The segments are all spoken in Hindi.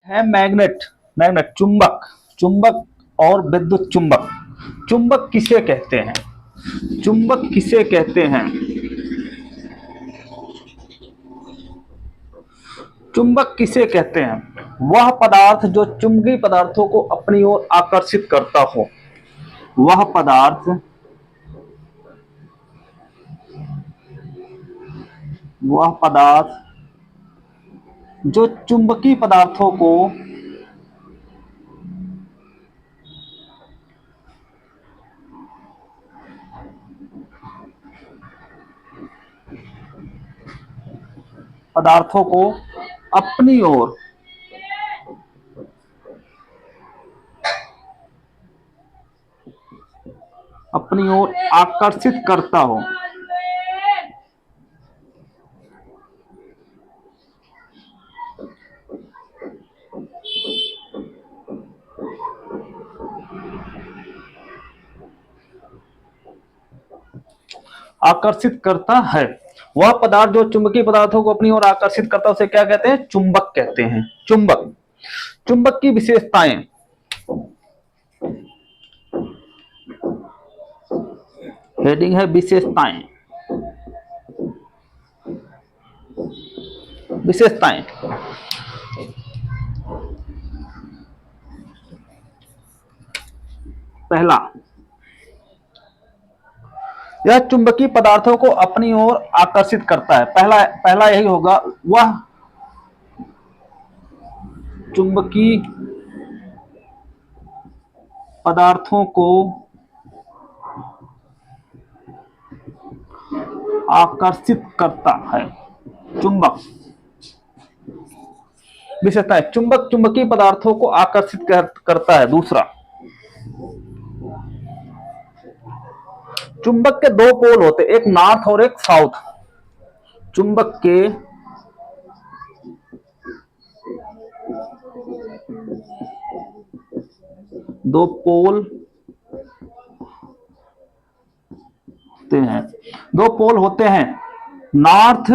है मैग्नेट। मैग्नेट चुंबक, चुंबक और विद्युत चुंबक। चुंबक किसे कहते हैं? चुंबक किसे कहते हैं? चुंबक किसे कहते हैं? वह पदार्थ जो चुंबकीय पदार्थों को अपनी ओर आकर्षित करता हो। वह पदार्थ, वह पदार्थ जो चुंबकीय पदार्थों को पदार्थों को अपनी ओर आकर्षित करता हो। आकर्षित करता है। वह पदार्थ जो चुंबकीय पदार्थों को अपनी ओर आकर्षित करता है उसे क्या कहते हैं? चुंबक कहते हैं। चुंबक। चुंबक की विशेषताएं। हेडिंग है विशेषताएं। विशेषताएं। पहला, यह चुंबकीय पदार्थों को अपनी ओर आकर्षित करता है। पहला पहला यही होगा, वह चुंबकीय पदार्थों को आकर्षित करता है। चुंबक। विशेषता है चुंबक चुंबकीय पदार्थों को आकर्षित करता है। दूसरा, चुंबक के दो पोल होते, एक नॉर्थ और एक साउथ। चुंबक के दो पोल होते हैं। दो पोल होते हैं, नॉर्थ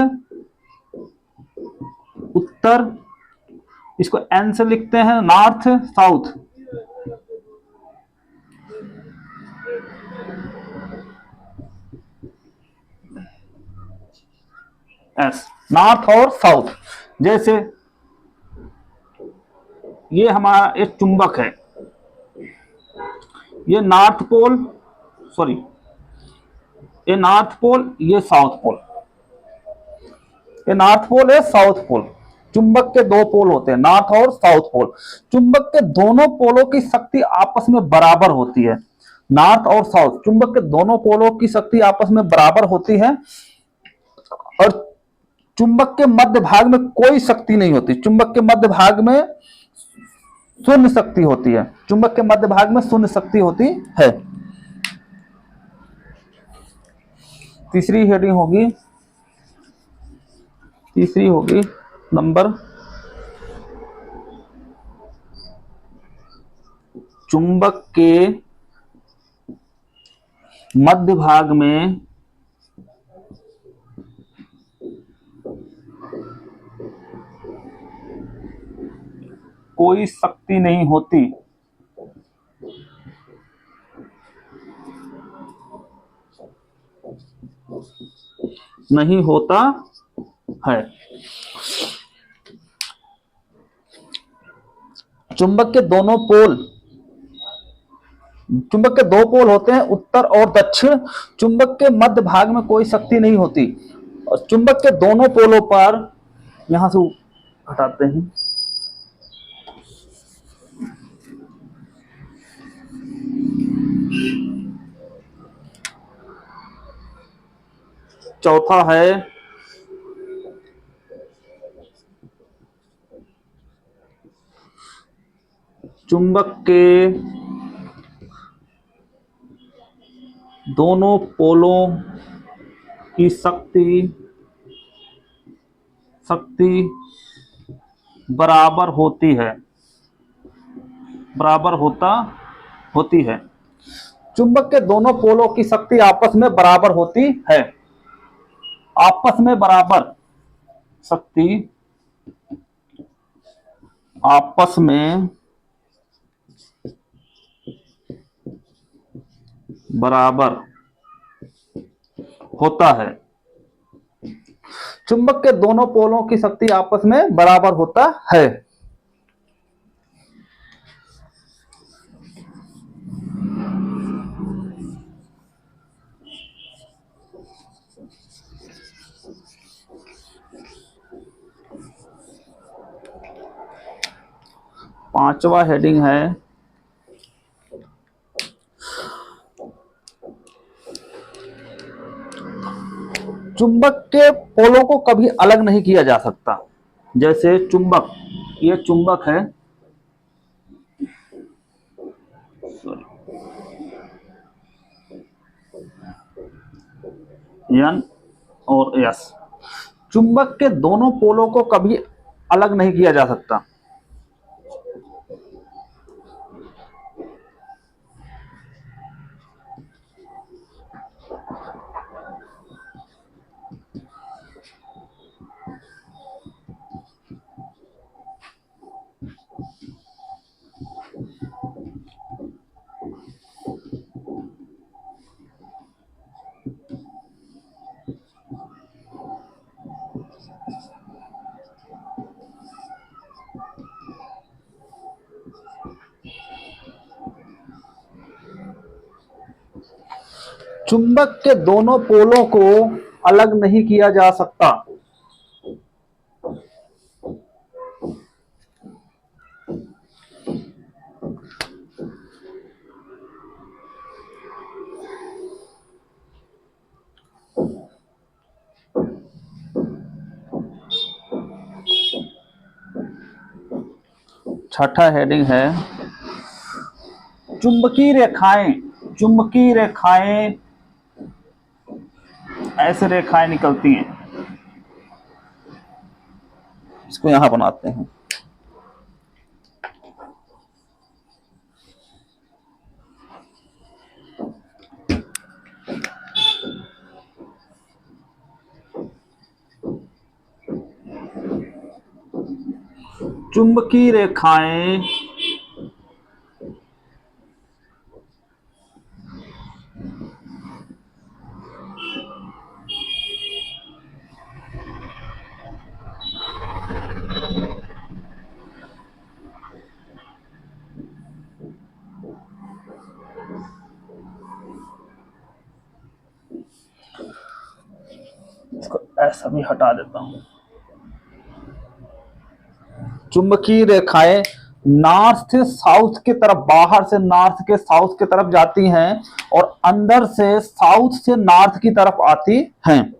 उत्तर, इसको एन से लिखते हैं, नॉर्थ साउथ। एस, नॉर्थ और साउथ। जैसे ये हमारा एक चुंबक है, ये नॉर्थ पोल, सॉरी ये नॉर्थ पोल, ये साउथ पोल। ये नॉर्थ पोल है, साउथ पोल। चुंबक के दो पोल होते हैं, नॉर्थ और साउथ पोल। चुंबक के दोनों पोलों की शक्ति आपस में बराबर होती है। नॉर्थ और साउथ, चुंबक के दोनों पोलों की शक्ति आपस में बराबर होती है और चुंबक के मध्य भाग में कोई शक्ति नहीं होती। चुंबक के मध्य भाग में शून्य शक्ति होती है। चुंबक के मध्य भाग में शून्य शक्ति होती है। तीसरी हेडिंग होगी, तीसरी होगी नंबर, चुंबक के मध्य भाग में कोई शक्ति नहीं होती। नहीं होता है। चुंबक के दोनों पोल, चुंबक के दो पोल होते हैं, उत्तर और दक्षिण। चुंबक के मध्य भाग में कोई शक्ति नहीं होती और चुंबक के दोनों पोलों पर, यहां से हटाते हैं, चौथा है चुंबक के दोनों पोलों की शक्ति बराबर होती है, बराबर होती है। चुंबक के दोनों पोलों की शक्ति आपस में बराबर होती है। आपस में बराबर शक्ति आपस में बराबर होता है। चुंबक के दोनों पोलों की शक्ति आपस में बराबर होता है। पांचवा हेडिंग है चुंबक के पोलों को कभी अलग नहीं किया जा सकता। जैसे चुंबक, ये चुंबक है, सॉरी, N और S, चुंबक के दोनों पोलों को कभी अलग नहीं किया जा सकता। चुंबक के दोनों पोलों को अलग नहीं किया जा सकता। छठा हेडिंग है चुंबकीय रेखाएं। चुंबकीय रेखाएं ऐसे रेखाएं निकलती हैं, इसको यहां बनाते हैं। चुंबकीय रेखाएं इसको ऐसा भी हटा देता हूं। चुंबकीय रेखाएं नॉर्थ से साउथ की तरफ, बाहर से नॉर्थ के साउथ की तरफ जाती हैं और अंदर से साउथ से नॉर्थ की तरफ आती हैं।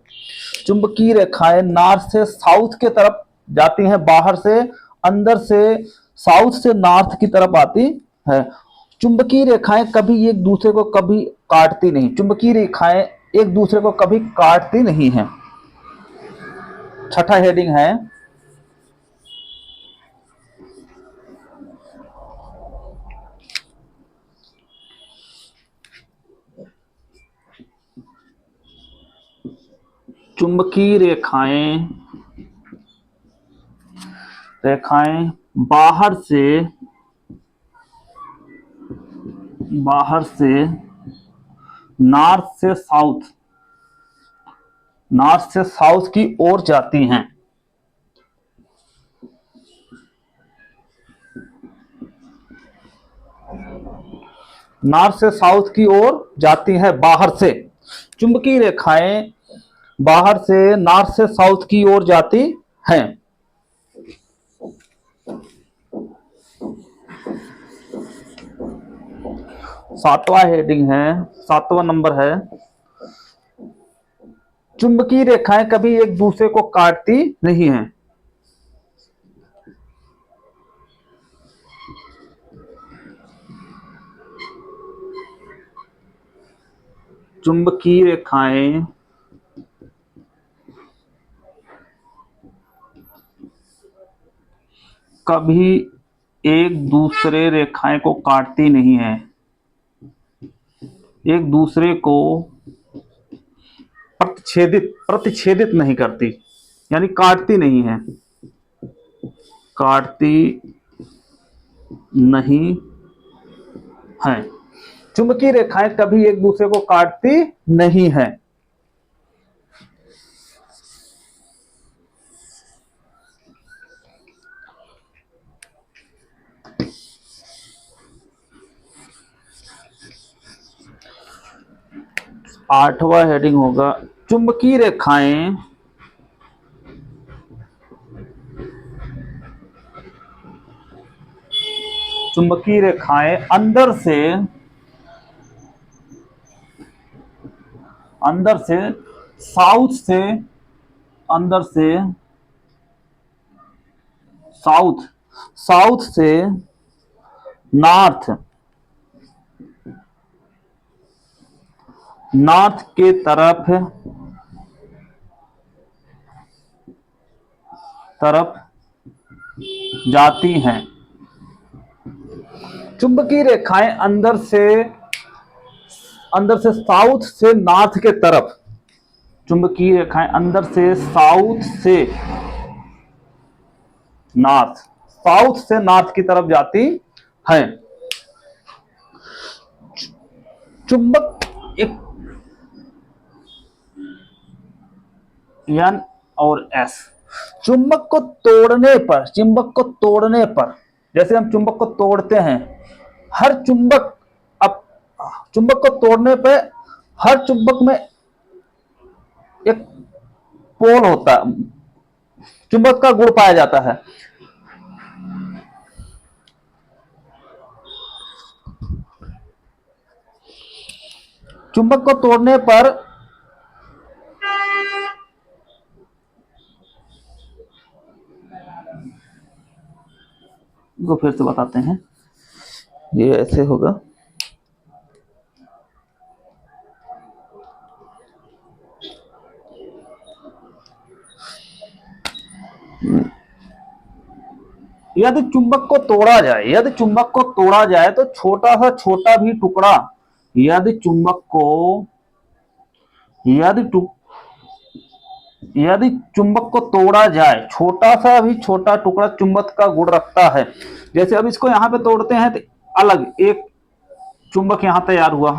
चुंबकीय रेखाएं नॉर्थ से साउथ की तरफ जाती हैं, बाहर से, अंदर से साउथ से नॉर्थ की तरफ आती है। चुंबकीय रेखाएं कभी एक दूसरे को कभी काटती नहीं। चुंबकीय रेखाएं एक दूसरे को कभी काटती नहीं हैं। छठा हेडिंग है चुंबकीय रेखाएं रेखाएं बाहर से नॉर्थ से साउथ की ओर जाती हैं। नॉर्थ से साउथ की ओर जाती हैं बाहर से। चुंबकीय रेखाएं बाहर से नॉर्थ से साउथ की ओर जाती हैं। सातवां हेडिंग है, 7वां नंबर है चुंबकीय रेखाएं कभी एक दूसरे को काटती नहीं हैं। चुंबकीय रेखाएं कभी एक दूसरे रेखाएं को काटती नहीं है, एक दूसरे को प्रतिच्छेदित नहीं करती, यानी काटती नहीं है, काटती नहीं है। चुंबकीय रेखाएं कभी एक दूसरे को काटती नहीं है। आठवां हेडिंग होगा चुंबकीय रेखाएं अंदर से साउथ से अंदर से साउथ से नॉर्थ के तरफ जाती हैं। चुंबकीय रेखाएं अंदर से साउथ से नॉर्थ के तरफ, चुंबकीय रेखाएं अंदर से साउथ से नॉर्थ की तरफ जाती हैं। चुंबक एक एन और एस, चुंबक को तोड़ने पर, जैसे हम चुंबक को तोड़ते हैं, हर चुंबक चुंबक को तोड़ने पे हर चुंबक में एक पोल होता है, चुंबक का गुण पाया जाता है। चुंबक को तोड़ने पर को फिर से बताते हैं, ये ऐसे होगा। यदि चुंबक को तोड़ा जाए तो छोटा सा छोटा भी टुकड़ा, यदि चुंबक को तोड़ा जाए, छोटा सा भी छोटा टुकड़ा चुंबक का गुण रखता है। जैसे अब इसको यहां पे तोड़ते हैं तो अलग एक चुंबक यहां तैयार हुआ,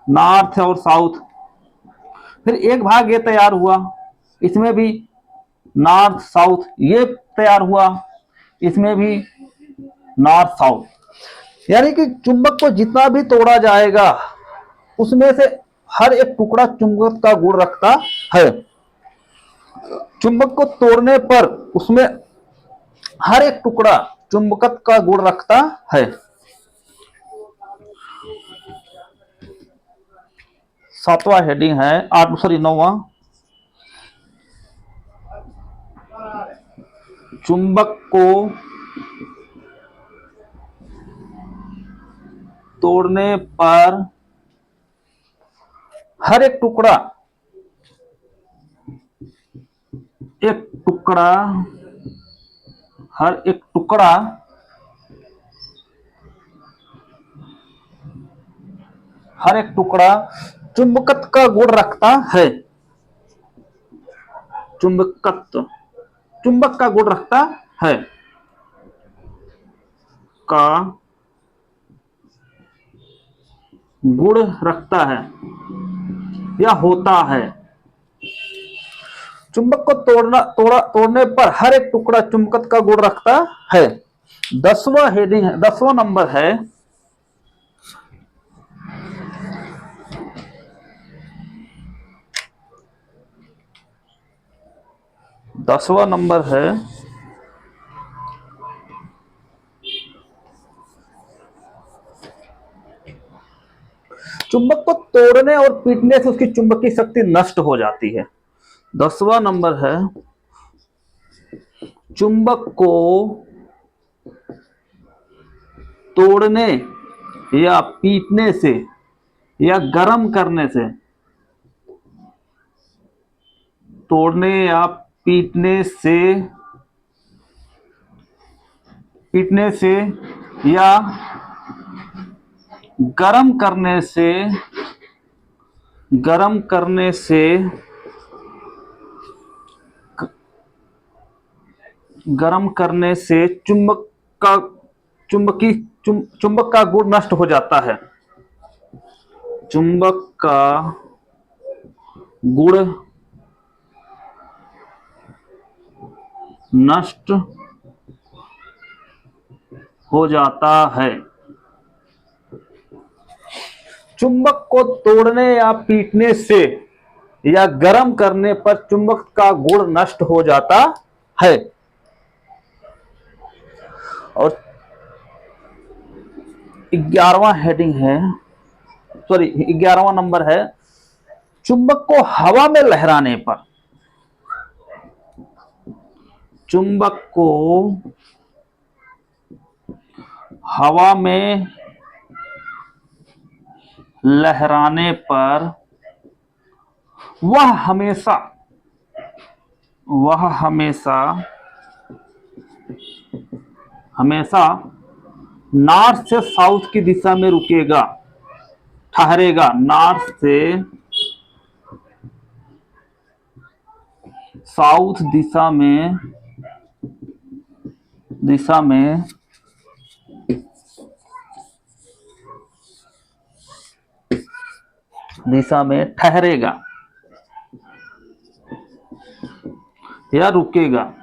नॉर्थ और साउथ। फिर एक भाग ये तैयार हुआ, इसमें भी नॉर्थ साउथ, ये तैयार हुआ, इसमें भी नॉर्थ साउथ। यानी कि चुंबक को जितना भी तोड़ा जाएगा उसमें से हर एक टुकड़ा चुंबक का गुण रखता है। चुंबक को तोड़ने पर उसमें हर एक टुकड़ा चुंबकत्व का गुण रखता है। सातवां हेडिंग है, नौवां, चुंबक को तोड़ने पर हर एक टुकड़ा चुंबकत्व का गुण रखता है। चुंबक का गुण रखता है, या होता है। चुंबक को तोड़ने पर हर एक टुकड़ा चुंबकत्व का गुण रखता है। 10वां हेडिंग है, 10वां नंबर है, चुंबक को तोड़ने और पीटने से उसकी चुंबकीय शक्ति नष्ट हो जाती है। 10वां नंबर है, चुंबक को तोड़ने या पीटने से या गर्म करने से, या गर्म करने से गर्म करने से का चुंबक का गुण नष्ट हो जाता है। चुंबक का गुण नष्ट हो जाता है। चुंबक को तोड़ने या पीटने से या गर्म करने पर चुंबक का गुण नष्ट हो जाता है। और 11वां हेडिंग है, सॉरी 11वां नंबर है, चुंबक को हवा में लहराने पर, चुंबक को हवा में लहराने पर वह हमेशा नॉर्थ से साउथ की दिशा में रुकेगा, ठहरेगा। नॉर्थ से साउथ दिशा में ठहरेगा या रुकेगा,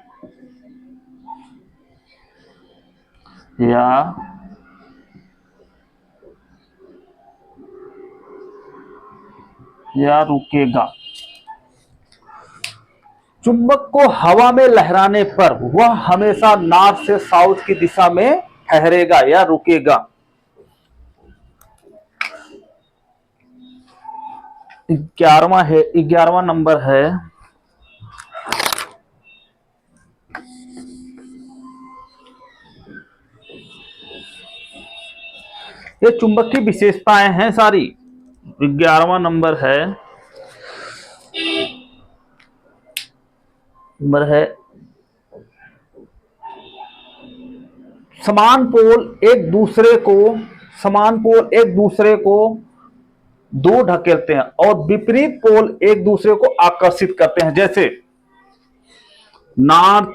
या रुकेगा। चुंबक को हवा में लहराने पर वह हमेशा नॉर्थ से साउथ की दिशा में ठहरेगा या रुकेगा। 11वां नंबर है, ये चुंबक की विशेषताएं हैं सारी। 11वां नंबर है समान पोल एक दूसरे को दूर ढकेलते हैं और विपरीत पोल एक दूसरे को आकर्षित करते हैं। जैसे नॉर्थ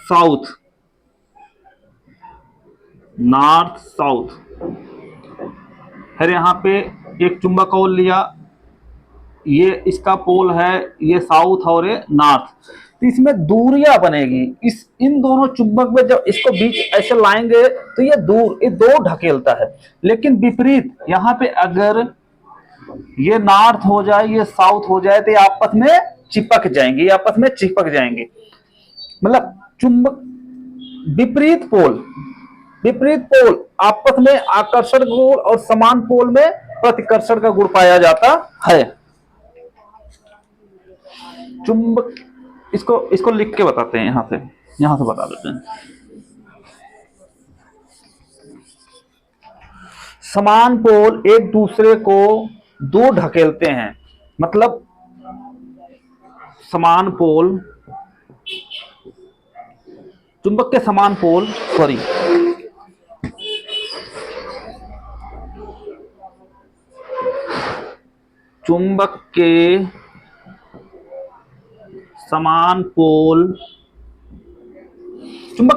साउथ। फिर यहां पे एक चुंबक और लिया, ये इसका पोल है, ये साउथ और ये नॉर्थ, तो इसमें दूरियां बनेगी। इन दोनों चुंबक में जब इसको बीच ऐसे लाएंगे तो ये दो ढकेलता है। लेकिन विपरीत यहां पे अगर ये नॉर्थ हो जाए, ये साउथ हो जाए, तो ये आपस में चिपक जाएंगे। मतलब चुंबक विपरीत पोल आपस में आकर्षण गुण और समान पोल में प्रतिकर्षण का गुण पाया जाता है। चुंबक, इसको लिख के बताते हैं, यहां से बता देते हैं। समान पोल एक दूसरे को दूर ढकेलते हैं, मतलब समान पोल, चुंबक के समान पोल, चुंबक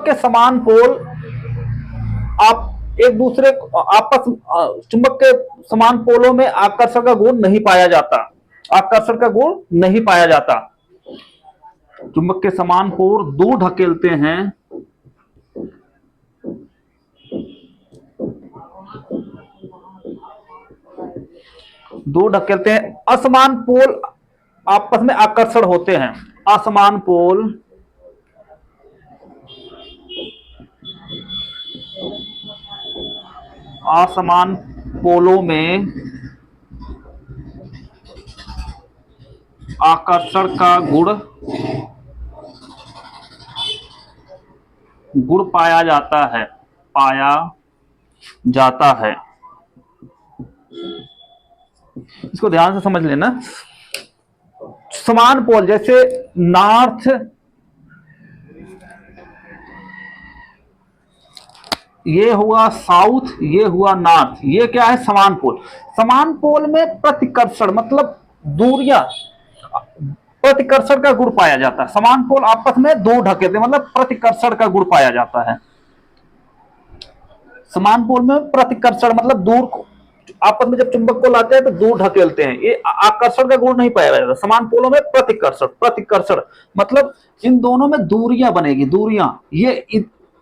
के समान पोल आप एक दूसरे चुंबक के समान पोलों में आकर्षण का गुण नहीं पाया जाता। चुंबक के समान पोल दूर ढकेलते हैं, असमान पोल आपस में आकर्षण होते हैं। असमान पोलों में आकर्षण का गुण पाया जाता है। इसको ध्यान से समझ लेना। समान पोल जैसे नॉर्थ, ये हुआ साउथ, ये हुआ नॉर्थ, ये क्या है? समान पोल में प्रतिकर्षण मतलब दूरियां प्रतिकर्षण का गुण पाया जाता है। समान पोल आपस में दूर ढकेलते, मतलब प्रतिकर्षण का गुण पाया जाता है। समान पोल में प्रतिकर्षण मतलब दूर, आपस में जब चुंबक को लाते हैं तो दूर ढकेलते हैं, ये आकर्षण का गुण नहीं पाया जाता। समान पोलों में प्रतिकर्षण, प्रतिकर्षण मतलब इन दोनों में दूरियां बनेगी, दूरियां, ये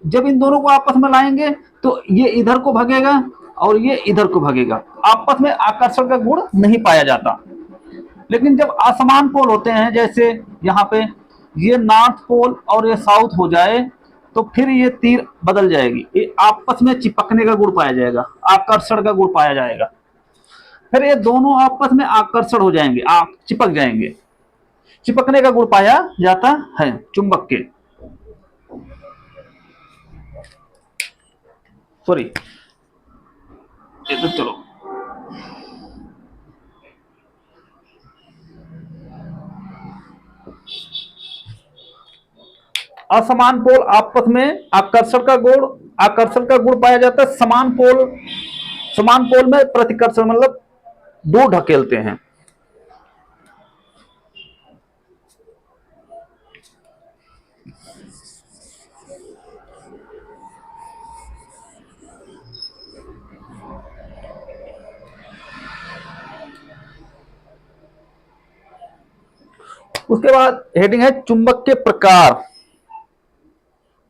जब इन दोनों को आपस में लाएंगे तो ये इधर को भगेगा और ये इधर को भगेगा, आपस में आकर्षण का गुण नहीं पाया जाता। लेकिन जब असमान पोल होते हैं, जैसे यहाँ पे ये नॉर्थ पोल और ये साउथ हो जाए, तो फिर ये तीर बदल जाएगी, ये आपस में चिपकने का गुण पाया जाएगा, आकर्षण का गुण पाया जाएगा। फिर ये दोनों आपस में आकर्षण हो जाएंगे, चिपक जाएंगे, चिपकने का गुण पाया जाता है चुंबक के। सॉरी, ये तो चलो, असमान पोल आपस में आकर्षण का गुण पाया जाता है। समान पोल में प्रतिकर्षण मतलब दूर ढकेलते हैं। उसके बाद हेडिंग है चुंबक के प्रकार।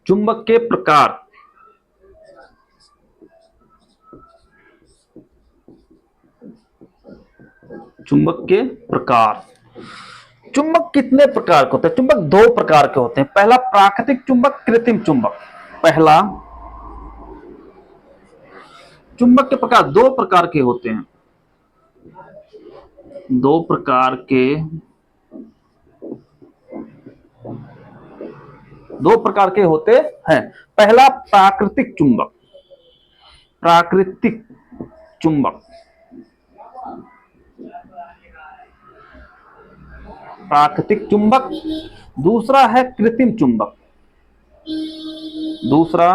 चुंबक के प्रकार, चुंबक के प्रकार। चुंबक कितने प्रकार के होते हैं? चुंबक दो प्रकार के होते हैं। पहला प्राकृतिक चुंबक, कृत्रिम चुंबक। पहला चुंबक के प्रकार दो प्रकार के होते हैं, दो प्रकार के, दो प्रकार के होते हैं। पहला प्राकृतिक चुंबक, प्राकृतिक चुंबक, प्राकृतिक चुंबक। दूसरा है कृत्रिम चुंबक, दूसरा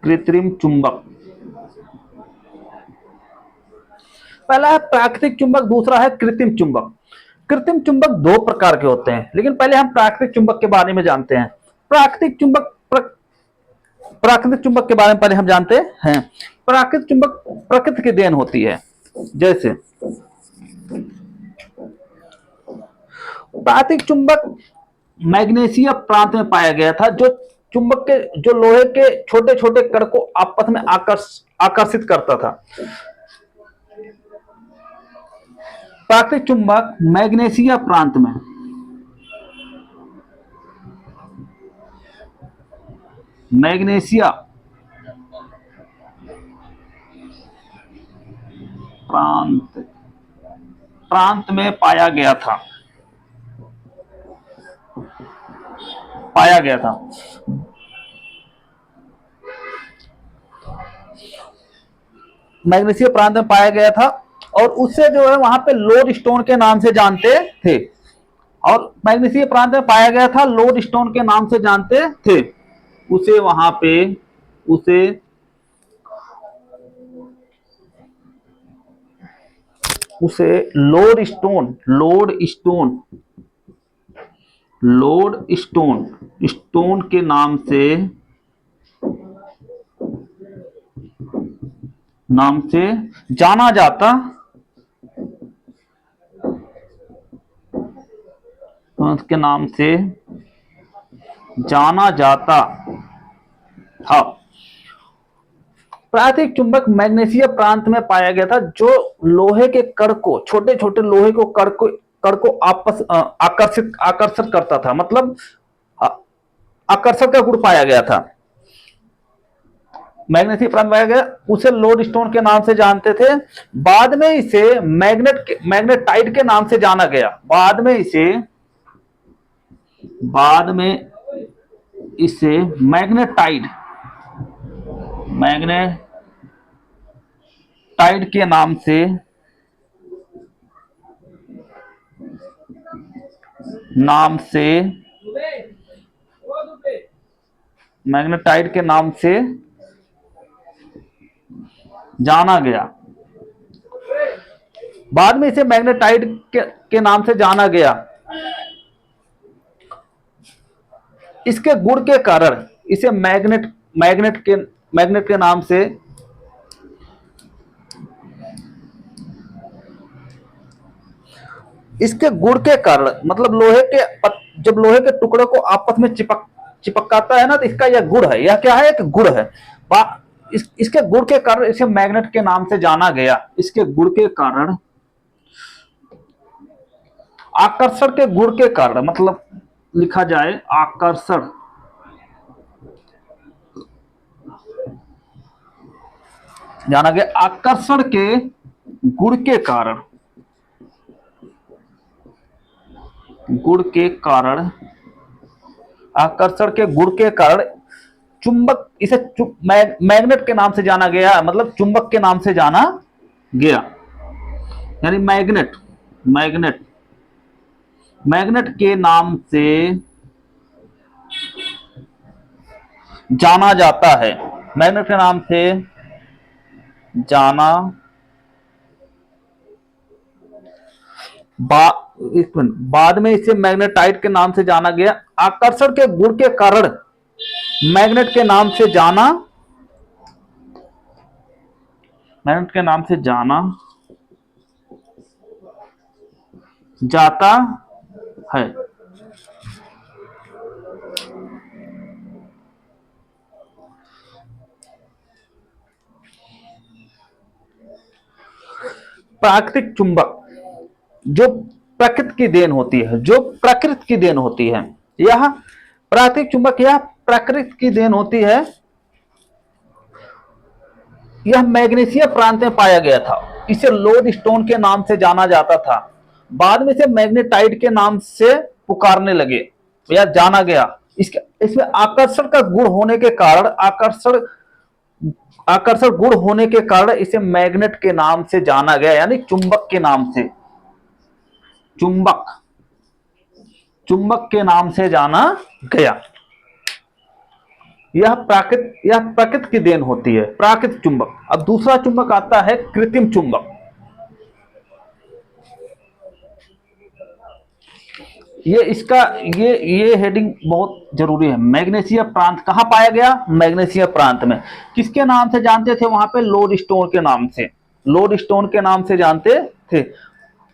कृत्रिम चुंबक। पहला है प्राकृतिक चुंबक, दूसरा है कृत्रिम चुंबक। कृत्रिम चुंबक दो प्रकार के होते हैं, लेकिन पहले हम प्राकृतिक चुंबक के बारे में जानते हैं। प्राकृतिक चुंबक प्राकृतिक चुंबक के बारे में पहले हम जानते हैं। प्राकृतिक चुंबक प्रकृति की देन होती है। जैसे प्राकृतिक चुंबक मैग्नीशिया प्रांत में पाया गया था, जो चुंबक के, जो लोहे के छोटे छोटे कण को आपस में आकर्षित करता था। प्राकृतिक चुंबक मैग्नीशिया प्रांत में, मैग्नीशिया प्रांत में पाया गया था, मैग्नीशिया प्रांत में पाया गया था, और उससे जो है वहां पे लोड स्टोन के नाम से जानते थे। और मैग्नीशिया प्रांत में पाया गया था, लोड स्टोन के नाम से जानते थे उसे। वहां पे उसे लोड स्टोन के नाम से जाना जाता, उसके नाम से जाना जाता था। प्राकृतिक चुंबक मैग्नीशिया प्रांत में पाया गया था, जो लोहे के कण को, छोटे छोटे लोहे को कण को आकर्षित करता था, मतलब आकर्षण का गुण पाया गया था। मैग्नीशिया प्रांत में पाया गया, उसे लोड स्टोन के नाम से जानते थे। बाद में इसे मैग्नेटाइट के नाम से जाना गया। बाद में इसे मैग्नेटाइट के नाम से जाना गया, बाद में इसे मैग्नेटाइट के नाम से जाना गया। इसके गुण के कारण इसे मैग्नेट के नाम से, इसके गुण के कारण मतलब जब लोहे के टुकड़े को आपस में चिपकाता है ना, तो इसका यह गुण है। यह क्या है? एक गुण है। इसके गुण के कारण इसे मैग्नेट के नाम से जाना गया। इसके गुण के कारण, आकर्षण के गुण के कारण, मतलब लिखा जाए आकर्षण, जाना गया। आकर्षण के गुण के कारण, गुण के कारण, आकर्षण के गुण के कारण चुंबक, इसे मैग्नेट के नाम से जाना गया, मतलब चुंबक के नाम से जाना गया। यानी मैग्नेट मैग्नेट मैग्नेट के नाम से जाना जाता है। मैग्नेट के नाम से जाना, बाद में इसे मैग्नेटाइट के नाम से जाना गया। आकर्षण के गुण के कारण मैग्नेट के नाम से जाना, मैग्नेट के नाम से जाना जाता है। प्राकृतिक चुंबक, जो प्रकृति की देन होती है, जो प्रकृति की देन होती है, यह प्राकृतिक चुंबक, यह प्रकृति की देन होती है। यह मैग्नीशिया प्रांत में पाया गया था। इसे लोडस्टोन के नाम से जाना जाता था। बाद में इसे मैग्नेटाइट के नाम से पुकारने लगे या जाना गया। इसमें आकर्षण का गुण होने के कारण, आकर्षण गुण होने के कारण इसे मैग्नेट के नाम से जाना गया, यानी चुंबक के नाम से, चुंबक के नाम से जाना गया। यह प्रकृति की देन होती है, प्राकृतिक चुंबक। अब दूसरा चुंबक आता है कृत्रिम चुंबक। ये हेडिंग बहुत जरूरी है। मैग्नीशिया प्रांत कहां पाया गया? मैग्नीशिया प्रांत में। किसके नाम से जानते थे वहां पे? लोडस्टोन के नाम से, लोडस्टोन के नाम से जानते थे।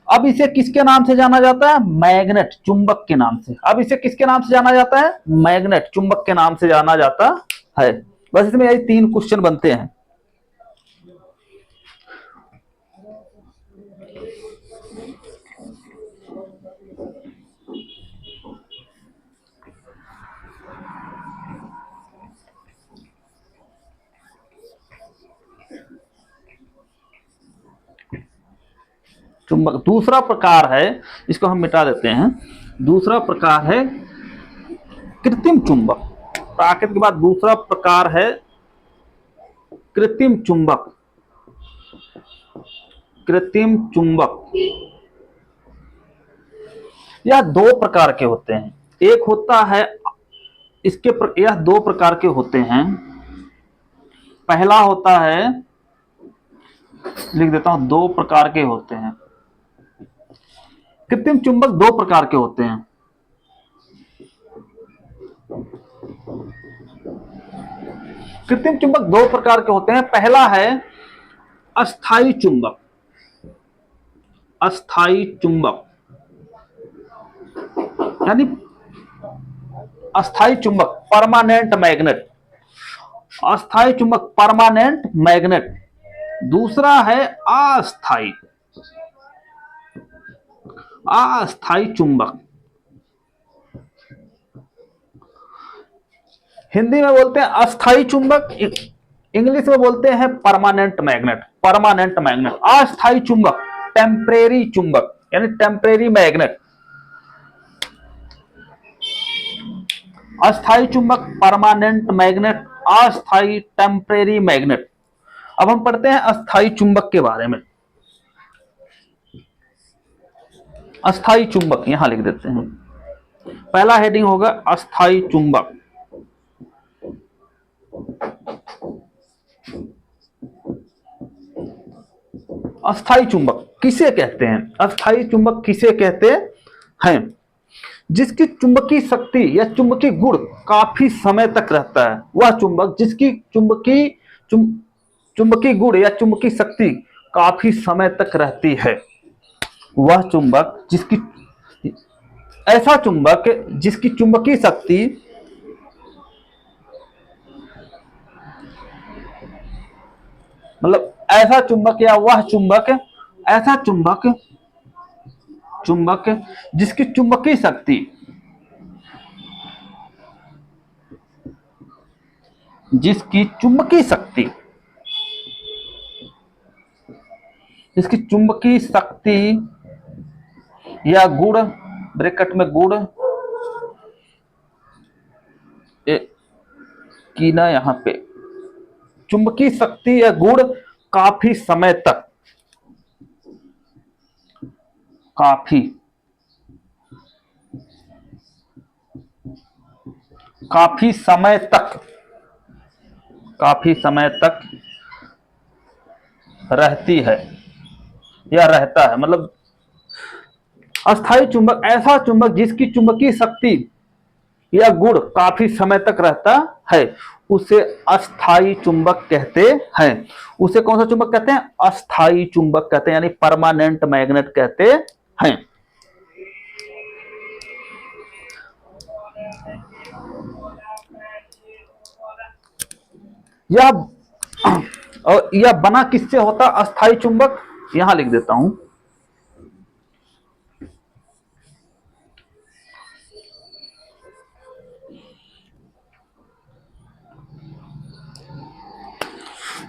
अब इसे किसके नाम से जाना जाता है? मैग्नेट, चुंबक के नाम से। अब इसे किसके नाम से जाना जाता है? मैग्नेट, चुंबक के नाम से जाना जाता है। बस इसमें यही 3 क्वेश्चन बनते हैं। चुंबक दूसरा प्रकार है, इसको हम मिटा देते हैं। दूसरा प्रकार है कृत्रिम चुंबक। प्राकृतिक के बाद दूसरा प्रकार है कृत्रिम चुंबक। कृत्रिम चुंबक, यह 2 प्रकार के होते हैं। एक होता है यह 2 प्रकार के होते हैं। पहला होता है, लिख देता हूं, 2 प्रकार के होते हैं। कृत्रिम चुंबक 2 प्रकार के होते हैं। कृत्रिम चुंबक 2 प्रकार के होते हैं। पहला है अस्थाई चुंबक। अस्थाई चुंबक यानी अस्थाई चुंबक, परमानेंट मैग्नेट। अस्थाई चुंबक, परमानेंट मैग्नेट। दूसरा है अस्थाई, अस्थाई चुंबक। हिंदी में बोलते हैं अस्थाई चुंबक, इंग्लिश में बोलते हैं परमानेंट मैग्नेट। Permanent magnet. अस्थाई चुंबक, टेम्परेरी चुंबक, यानी टेम्परेरी मैग्नेट। अस्थाई चुंबक, परमानेंट मैग्नेट, अस्थाई, टेम्परेरी मैग्नेट। अब हम पढ़ते हैं अस्थाई चुंबक के बारे में। अस्थाई चुंबक यहां लिख देते हैं। पहला हेडिंग होगा अस्थाई चुंबक। अस्थाई चुंबक किसे कहते हैं? अस्थाई चुंबक किसे कहते हैं? जिसकी चुंबकीय शक्ति या चुंबकीय गुण काफी समय तक रहता है, वह चुंबक जिसकी चुंबकीय गुण या चुंबकीय शक्ति काफी समय तक रहती है, वह चुंबक जिसकी ऐसा चुंबक जिसकी चुंबकीय शक्ति मतलब ऐसा चुंबक या वह चुंबक ऐसा चुंबक जिसकी चुंबकीय शक्ति जिसकी चुंबकीय शक्ति इसकी चुंबकीय शक्ति या गुण, ब्रैकेट में गुण की ना यहां पे, चुंबकीय शक्ति या गुण काफी समय तक काफी समय तक रहती है या रहता है। मतलब अस्थायी चुंबक ऐसा चुंबक जिसकी चुंबकीय शक्ति या गुण काफी समय तक रहता है, उसे अस्थायी चुंबक कहते हैं। उसे कौन सा चुंबक कहते हैं? अस्थायी चुंबक कहते हैं, यानी परमानेंट मैग्नेट कहते हैं। यह बना किससे होता अस्थायी चुंबक? यहां लिख देता हूं।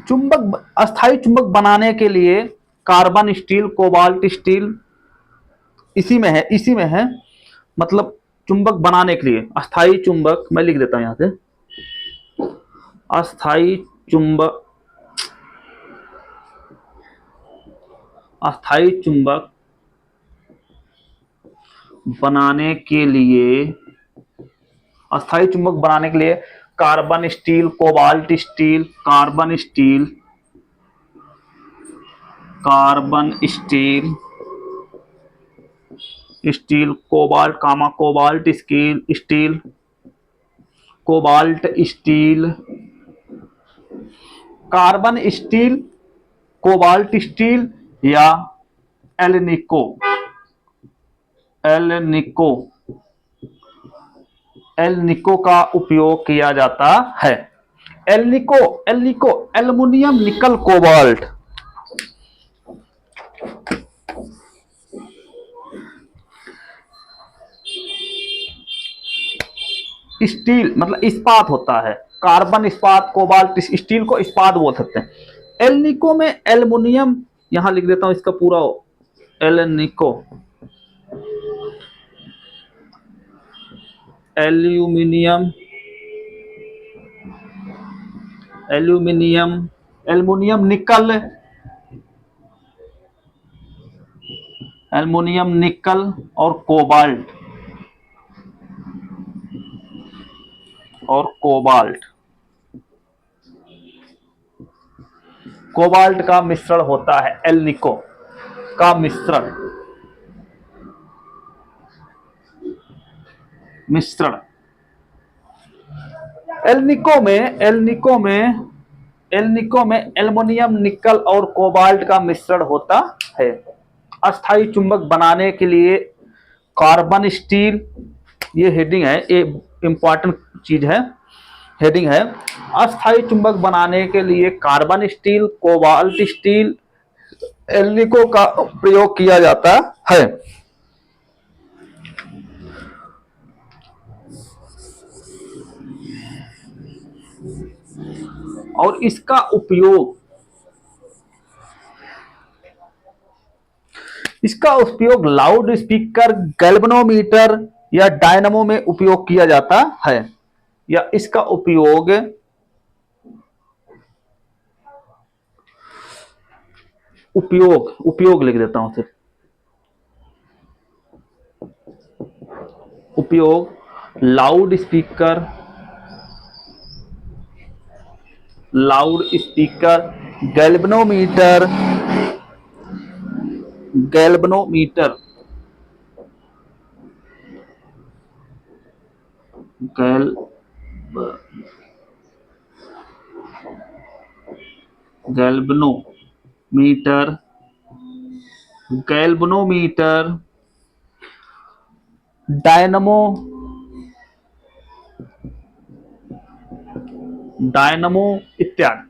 चुंबक अस्थायी चुंबक बनाने के लिए कार्बन स्टील, कोबाल्ट स्टील इसी में है। मतलब चुंबक बनाने के लिए अस्थायी चुंबक, मैं लिख देता हूं यहां से, अस्थायी चुंबक बनाने के लिए carbon steel, cobalt steel, carbon steel, cobalt steel, carbon steel, cobalt steel या एल्निको का उपयोग किया जाता है। Alnico aluminium nickel cobalt steel मतलब इस्पात होता है। कार्बन इस्पात, कोबाल्ट स्टील को इस्पात बोल सकते हैं। एल्निको में एल्युमिनियम, यहां लिख देता हूं इसका पूरा, एल्निको एल्युमिनियम निकल और कोबाल्ट का मिश्रण होता है। एल्निको का मिश्रण एल्निको में एल्युमिनियम निकल और कोबाल्ट का मिश्रण होता है। अस्थायी चुंबक बनाने के लिए कार्बन स्टील, ये हेडिंग है, ये इंपॉर्टेंट चीज है, हेडिंग है। अस्थायी चुंबक बनाने के लिए carbon steel, cobalt steel, alnico का प्रयोग किया जाता है। और इसका उपयोग लाउड स्पीकर, गैल्वेनोमीटर या डायनामो में उपयोग किया जाता है। या इसका उपयोग लिख देता हूं सिर्फ, उपयोग लाउड स्पीकर, गैल्वेनोमीटर गैल्वेनोमीटर, गैल गैल्वेनोमीटर, गैल्वेनोमीटर, डायनमो, डायनमो इत्यादि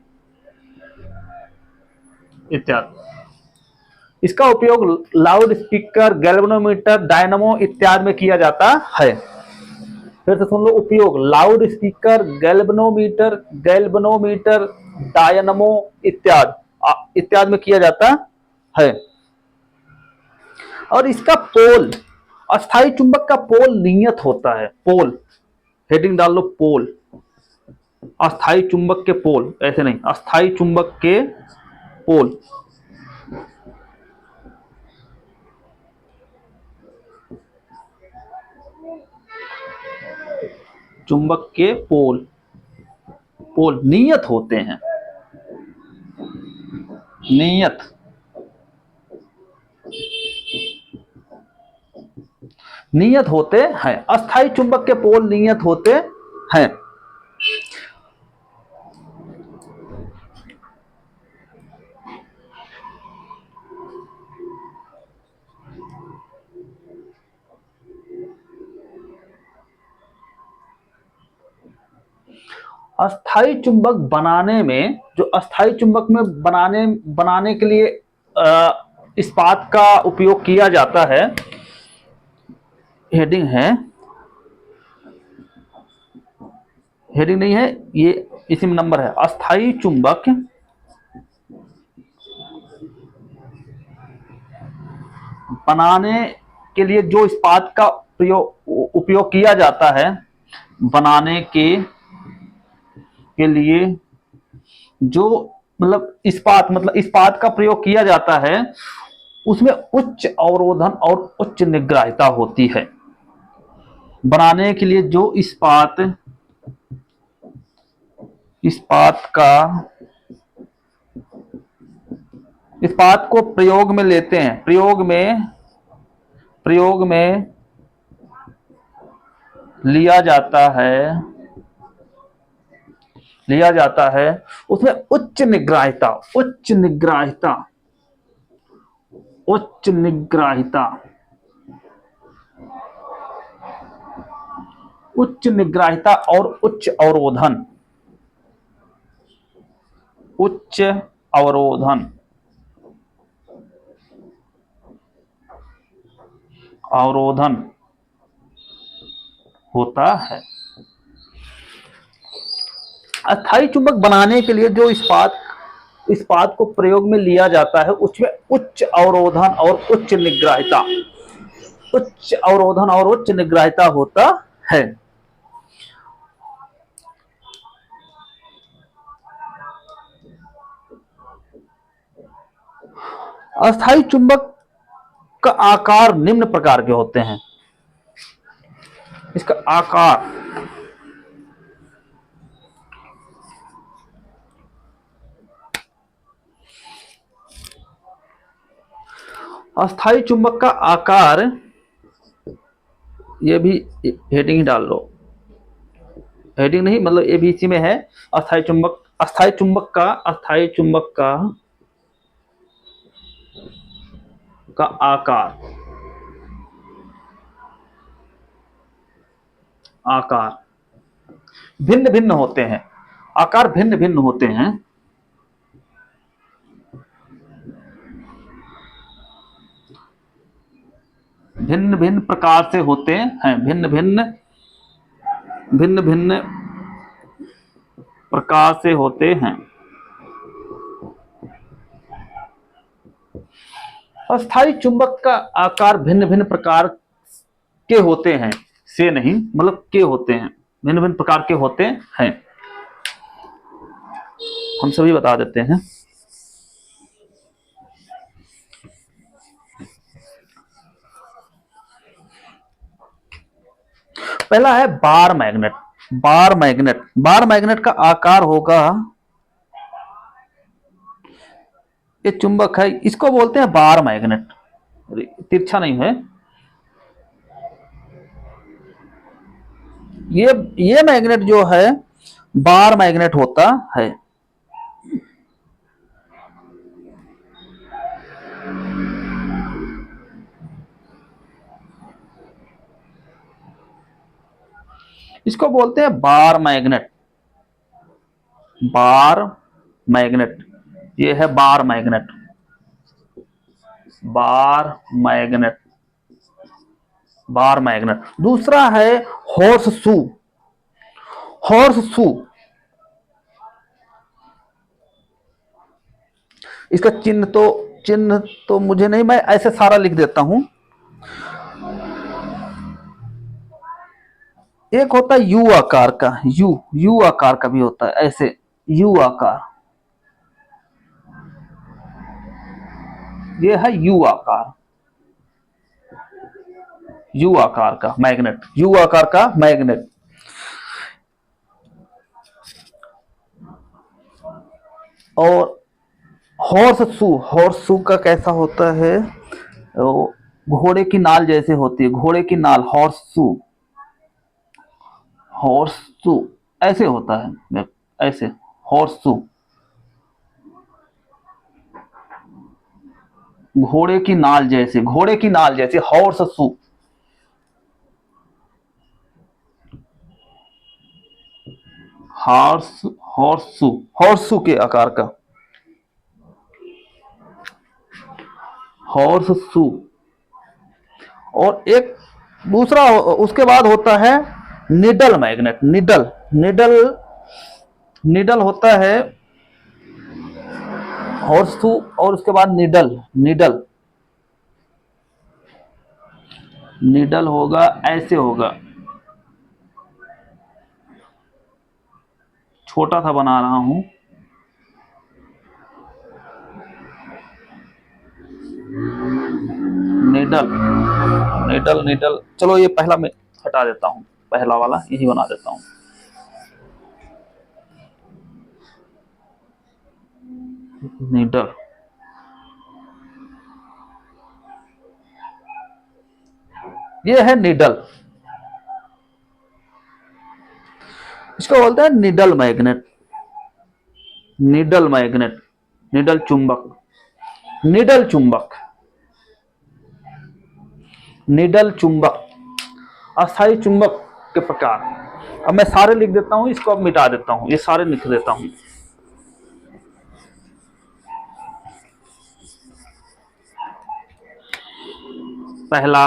इत्यादि। इसका उपयोग लाउड स्पीकर, गैल्वेनोमीटर, डायनमो इत्यादि में किया जाता है। फिर से सुन लो, उपयोग loud speaker, galvanometer, galvanometer, dynamo इत्यादि इत्यादि में किया जाता है। और इसका पोल, अस्थाई चुंबक का पोल नियत होता है। पोल, हेडिंग डाल लो, पोल। अस्थाई चुंबक के पोल, ऐसे नहीं, अस्थाई चुंबक के पोल। चुंबक के पोल, पोल नियत होते हैं, नियत, नियत होते हैं। अस्थाई चुंबक के पोल नियत होते हैं। अस्थाई चुंबक बनाने में, जो अस्थाई चुंबक में बनाने के लिए इस्पात का उपयोग किया जाता है, हेडिंग है, हेडिंग नहीं है ये, इसी में नंबर है। अस्थाई चुंबक बनाने के लिए जो इस्पात का उपयोग किया जाता है, बनाने के लिए जो मतलब इस्पात का प्रयोग किया जाता है, उसमें उच्च अवरोधन और उच्च निग्राहिता होती है। बनाने के लिए जो इस्पात को प्रयोग में लेते हैं, प्रयोग में लिया जाता है, उसमें उच्च निग्राहिता, और उच्च अवरोधन, होता है। अस्थाई चुंबक बनाने के लिए जो इस्पात को प्रयोग में लिया जाता है, उसमें उच्च अवरोधन और उच्च निग्राहिता होता है। अस्थाई चुंबक का आकार निम्न प्रकार के होते हैं। इसका आकार, अस्थाई चुंबक का आकार, ये भी हेडिंग ही डाल लो, हेडिंग नहीं मतलब ये भी इसी में है। अस्थाई चुंबक का आकार भिन्न भिन्न होते हैं, आकार भिन्न भिन्न होते हैं। भिन्न भिन्न प्रकार से होते हैं, भिन्न भिन्न प्रकार से होते हैं। अस्थाई चुंबक का आकार भिन्न भिन्न प्रकार के होते हैं, से नहीं मतलब के होते हैं, भिन्न भिन्न प्रकार के होते हैं। हम सभी बता देते हैं। पहला है बार मैग्नेट। बार मैग्नेट का आकार होगा, ये चुंबक है, इसको बोलते हैं बार मैग्नेट। तिरछा नहीं है। ये मैग्नेट जो है बार मैग्नेट होता है। इसको बोलते हैं बार मैग्नेट। बार मैग्नेट, ये है bar magnet. Bar magnet, bar magnet. दूसरा है हॉर्स शू। हॉर्स शू, इसका चिन्ह तो मुझे नहीं, मैं ऐसे सारा लिख देता हूं। एक होता है यू आकार का, यू आकार का भी होता है, ऐसे यू आकार, ये है यू आकार, यू आकार का मैग्नेट, यू आकार का मैग्नेट। और हॉर्स शू का कैसा होता है, घोड़े की नाल जैसे होती है, घोड़े की नाल, हॉर्स शू ऐसे होता है, ऐसे हॉर्स शू, घोड़े की नाल जैसे, घोड़े की नाल जैसे हॉर्स शू। हॉर्स शू के आकार का, हॉर्स शू। और एक दूसरा उसके बाद होता है निडल मैग्नेट। निडल होता है हॉर्स शू, और उसके बाद निडल होगा, ऐसे होगा, छोटा सा बना रहा हूं। निडल, चलो ये पहला मैं हटा देता हूं, पहला वाला यही बना देता हूं। निडल, ये है निडल, इसको बोलते हैं निडल मैग्नेट। निडल चुंबक, निडल चुंबक, अस्थायी चुंबक के प्रकार। अब मैं सारे लिख देता हूं, इसको अब मिटा देता हूं, ये सारे लिख देता हूं। पहला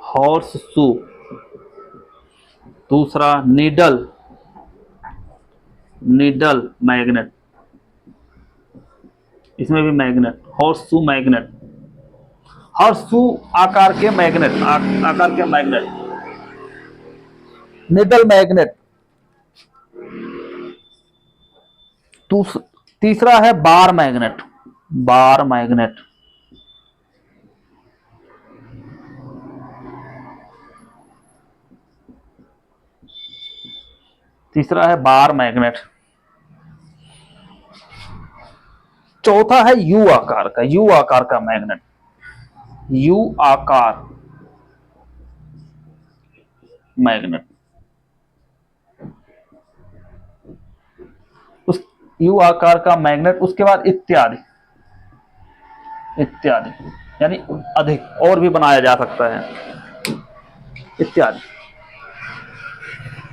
हॉर्स शू, दूसरा निडल मैग्नेट, इसमें भी magnet, horse shoe magnet, horse shoe आकार के मैग्नेट, निडल मैग्नेट। तीसरा है बार मैग्नेट, तीसरा है बार मैग्नेट। चौथा है यू आकार का मैग्नेट, यू आकार मैग्नेट। उस यू आकार का मैग्नेट, उसके बाद इत्यादि, यानी अधिक और भी बनाया जा सकता है, इत्यादि।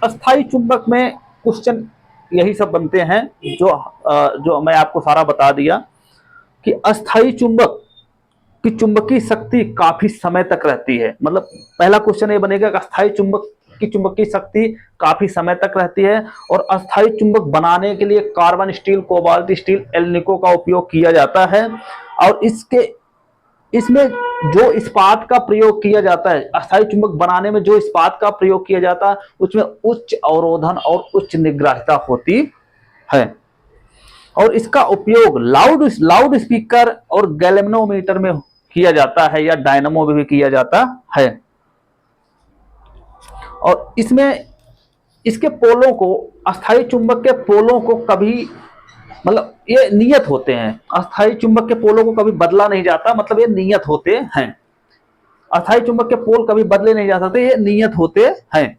अस्थाई चुंबक में क्वेश्चन यही सब बनते हैं जो मैं आपको सारा बता दिया कि अस्थाई चुंबक की चुंबकीय शक्ति काफी समय तक रहती है। मतलब पहला क्वेश्चन ये बनेगा कि अस्थाई चुंबक की चुंबकीय शक्ति काफी समय तक रहती है, और अस्थाई चुंबक बनाने के लिए carbon steel, cobalt steel, alnico का उपयोग किया जाता है। और इसमें जो इस्पात का प्रयोग किया जाता है, अस्थायी चुंबक बनाने में जो इस्पात का प्रयोग किया जाता है, उसमें उच्च अवरोधन और उच्च निग्राहिता होती है। और इसका उपयोग लाउड स्पीकर और गैल्वेनोमीटर में किया जाता है, या डायनामो में भी किया जाता है। और इसमें इसके पोलों को, अस्थायी चुंबक के पोलों को कभी, मतलब ये नियत होते हैं, अस्थायी चुंबक के पोलों को कभी बदला नहीं जाता, मतलब ये नियत होते हैं। अस्थायी चुंबक के पोल कभी बदले नहीं जा सकते, ये नियत होते हैं।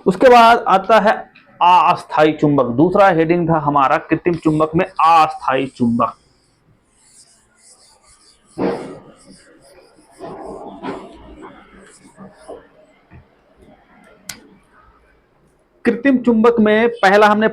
उसके बाद आता है अस्थायी चुंबक। दूसरा हेडिंग था हमारा कृत्रिम चुंबक में अस्थायी चुंबक। कृत्रिम चुंबक में पहला हमने